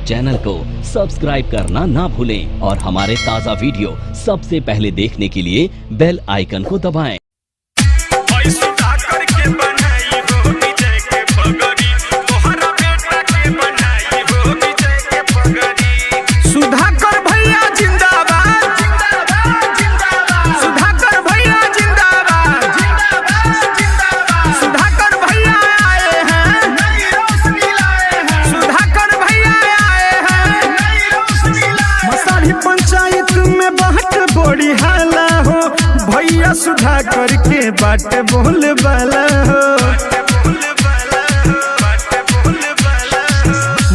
Channel को subscribe करना ना भूलें और हमारे ताज़ा वीडियो सबसे पहले देखने के लिए बेल आइकन को दबाएं। बड़ी हाला हो भैया सुधाकर के बाट बोल वाला हो।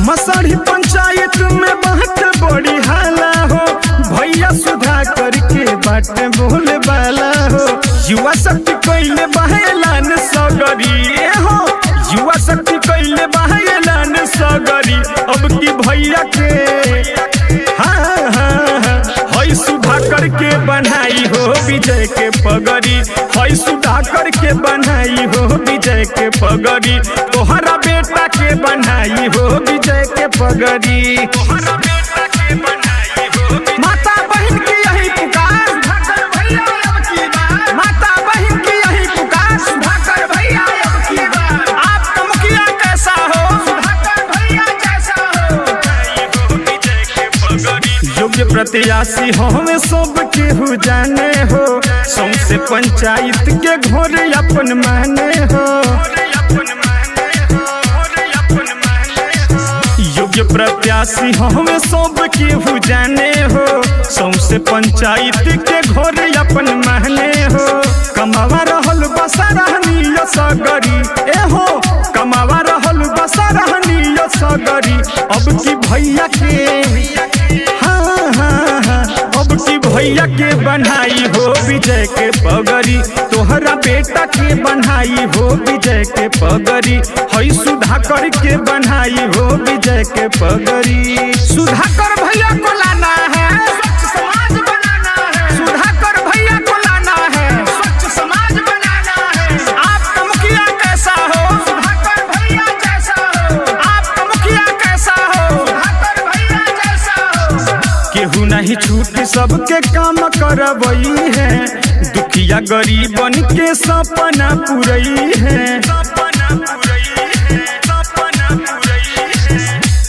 मसाढ़ी पंचायत में बाट बड़ी हाला हो भैया सुधाकर के बाट बोल वाला हो। युवा शक्ति कैले बहेलान सगरी हो, युवा शक्ति कैले बहेलान सगरी। अब की भैया के सुधाकर के बनाई हो विजय के पगड़ी, हई सुधाकर के बनाई हो विजय के पगड़ी। तोहरा बेटा के बनाई हो विजय के पगड़ी, तोहरा बेटा के बनाई हो। माता बहन की यही पुकार, सुधाकर भैया अब की बात। माता बहन की यही पुकार, सुधाकर भैया अब की बात। आपका मुखिया कैसा हो, सुधाकर भैया जैसा हो। विजय के पगड़ी योग्य प्रत्याशी हमें सब केहू जाने हो, सौंसे पंचायत के घोर अपन माने हो। योग्य प्रत्याशी हमें सब केहू जाने हो, सौंसे पंचायत के घोर अपन माने हो। कमावा रहल बसरहनीय सगरी ए हो, कमावा रहल बसरहनीय सगरी। अब की भैया के भैया के बनाई हो विजय के पगड़ी, तोहरा बेटा के बनाई हो विजय के पगड़ी। हई सुधाकर के बनाई हो विजय के पगड़ी। सुधाकर भैया को लाना है, स्वच्छ समाज बनाना है। सुधाकर भैया को लाना है, स्वच्छ समाज बनाना है। आपका मुखिया कैसा हो, सुधाकर भैया जैसा हो। आपका मुखिया कैसा हो, सुधाकर भैया जैसा हो। केहू नहीं छूट सबके काम करवई है, दुखिया गरीबन के सपना पुरई है।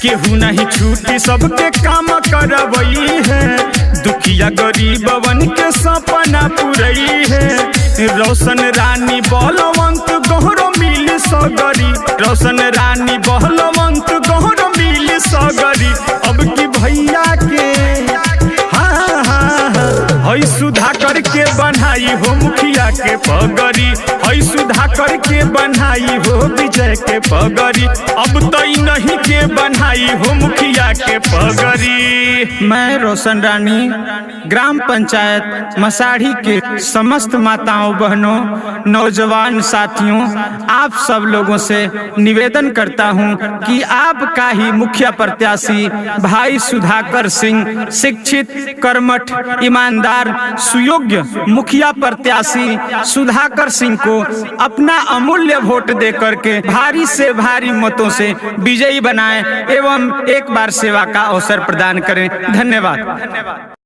केहू नहीं छूटी सबके काम करवई है, दुखिया गरीबन के सपना पुरई है। रोशन रानी बलवंत गहरो मिल सगरी, रोशन रानी बलवंत गहरो मिल सगरी। अब की भैया के हई सुधाकर के बनाई हो मुखिया के पगड़ी, हई सुधाकर के बनाई हो विजय के पगड़ी। अब तई नहीं के बनाई हो मुखिया के पगड़ी। मैं रोशन रानी ग्राम पंचायत मसाढ़ी के समस्त माताओं बहनों नौजवान साथियों आप सब लोगों से निवेदन करता हूं कि आपका ही मुखिया प्रत्याशी भाई सुधाकर सिंह शिक्षित कर्मठ ईमानदार सुयोग्य मुखिया प्रत्याशी सुधाकर सिंह को अपना अमूल्य वोट दे करके भारी से भारी मतों से विजयी बनाएं एवं एक बार सेवा का अवसर प्रदान करें। धन्यवाद।